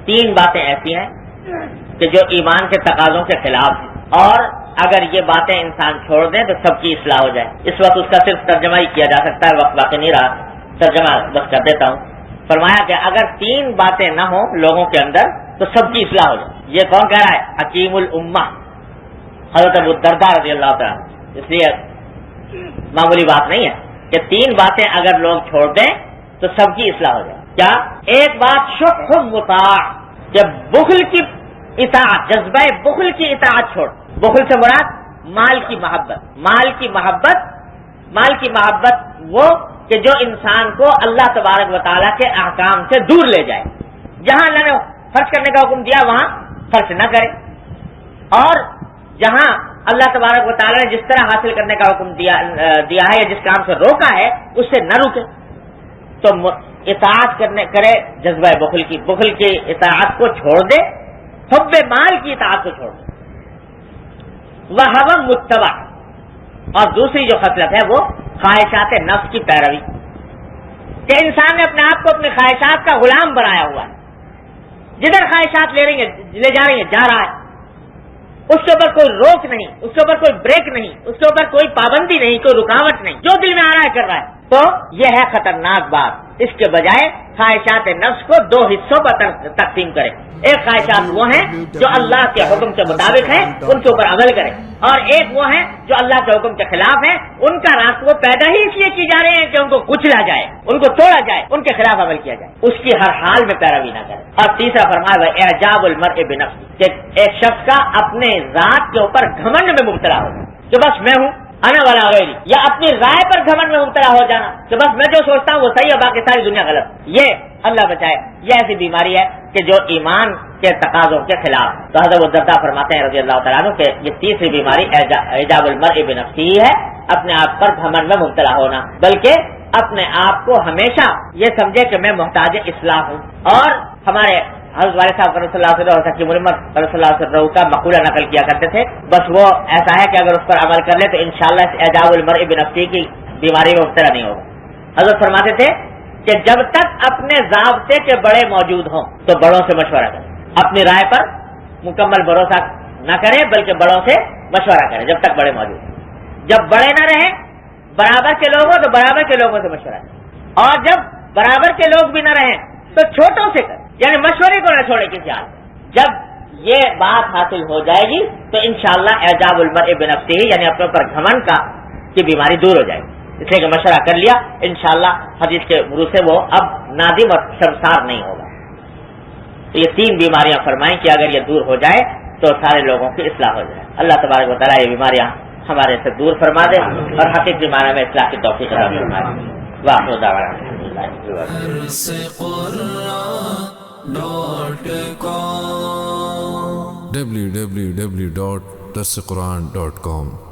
تین باتیں ایسی ہیں کہ جو ایمان کے تقاضوں کے خلاف ہیں، اور اگر یہ باتیں انسان چھوڑ دیں تو سب کی اصلاح ہو جائے۔ اس وقت اس کا صرف ترجمہ ہی کیا جا سکتا ہے، وقت باقی نہیں رہا، ترجمہ بس کر دیتا ہوں۔ فرمایا کہ اگر تین باتیں نہ ہوں لوگوں کے اندر تو سب کی اصلاح ہو جائے۔ یہ کون کہہ رہا ہے؟ حکیم الامہ حضرت ابو الدرداء رضی اللہ تعالیٰ۔ اس لیے معمولی بات نہیں ہے کہ تین باتیں اگر لوگ چھوڑ دیں تو سب کی اصلاح ہو جائے۔ کیا؟ ایک بات شح مطاع، کہ بخل کی اطاعت، جذبہ بخل کی اطاعت چھوڑ۔ بخل سے مراد مال کی محبت، مال کی محبت وہ کہ جو انسان کو اللہ تبارک و تعالیٰ کے احکام سے دور لے جائے۔ جہاں اللہ نے خرچ کرنے کا حکم دیا وہاں خرچ نہ کرے، اور جہاں اللہ تبارک و تعالیٰ نے جس طرح حاصل کرنے کا حکم دیا ہے یا جس کام سے روکا ہے اس سے نہ رکے، تو اطاعت کرے جذبہ بخل کی اطاعت کو چھوڑ دے، حب مال کی اطاعت کو چھوڑ دے، وہو متبع۔ اور دوسری جو خصلت ہے وہ خواہشات نفس کی پیروی، کہ انسان نے اپنے آپ کو اپنی خواہشات کا غلام بنایا ہوا ہے، جدھر خواہشات لے جا رہی ہیں جا رہا ہے، اس کے اوپر کوئی روک نہیں، اس کے اوپر کوئی بریک نہیں، اس کے اوپر کوئی پابندی نہیں، کوئی رکاوٹ نہیں، جو دل میں آ رہا ہے کر رہا ہے۔ تو یہ ہے خطرناک بات۔ اس کے بجائے خواہشات نفس کو دو حصوں پر تقسیم کرے۔ ایک خواہشات وہ ہیں جو اللہ کے حکم کے مطابق ہیں، ان کے اوپر عمل کرے، اور ایک وہ ہیں جو اللہ کے حکم کے خلاف ہیں، ان کا راستہ وہ پیدا ہی اس لیے کی جا رہے ہیں کہ ان کو کچلا جائے، ان کو توڑا جائے، ان کے خلاف عمل کیا جائے، اس کی ہر حال میں پیروی نہ کرے۔ اور تیسرا فرمایا وہ اعجاب المرء بنفسه، کہ ایک شخص کا اپنے ذات کے اوپر گھمنڈ میں مبتلا ہو کہ بس میں ہوں انا والا غیری، یا اپنی رائے پر گھمنڈ میں مبتلا ہو جانا کہ بس میں جو سوچتا ہوں وہ صحیح ہے باقی ساری دنیا غلط۔ یہ اللہ بچائے، یہ ایسی بیماری ہے کہ جو ایمان کے تقاضوں کے خلاف۔ تو حضرت الدرداء فرماتے ہیں رضی اللہ تعالیٰ عنہ کہ یہ تیسری بیماری اعجاب المرء بنفسه ہے، اپنے آپ پر گھمنڈ میں مبتلا ہونا، بلکہ اپنے آپ کو ہمیشہ یہ سمجھے کہ میں محتاج اصلاح ہوں۔ اور ہمارے حضرت والد صاحب صلی اللہ علیہ وسلم حکیم الامت صلی اللہ علیہ وسلم کا مقولہ نقل کیا کرتے تھے، بس وہ ایسا ہے کہ اگر اس پر عمل کر لے تو انشاءاللہ اس اعجاب المرء بنفسه کی بیماری میں مبتلا نہیں ہوگا۔ حضرت فرماتے تھے کہ جب تک اپنے ضابطے کے بڑے موجود ہوں تو بڑوں سے مشورہ کریں، اپنی رائے پر مکمل بھروسہ نہ کریں بلکہ بڑوں سے مشورہ کریں جب تک بڑے موجود ہیں۔ جب بڑے نہ رہیں، برابر کے لوگ ہوں تو برابر کے لوگوں سے مشورہ کریں، اور جب برابر کے لوگ بھی نہ رہیں تو چھوٹوں سے کریں، یعنی مشورے کو نہ چھوڑے کسی حال میں۔ جب یہ بات حاصل ہو جائے گی تو انشاءاللہ اعجاب المرء بنفسه یعنی اپنے اوپر گھمنڈ کی بیماری دور ہو جائے گی۔ اس لیے کہ مشورہ کر لیا انشاءاللہ حدیث کے عروج سے وہ اب نادم اور شرمسار نہیں ہوگا۔ تو یہ تین بیماریاں فرمائیں کہ اگر یہ دور ہو جائے تو سارے لوگوں کی اصلاح ہو جائے۔ اللہ تبارک و تعالیٰ یہ بیماریاں ہمارے سے دور فرما دے اور حقیقی معنی میں اصلاح کی توفیق عطا فرما دے۔ وآخر دعوانا www.darsequran.com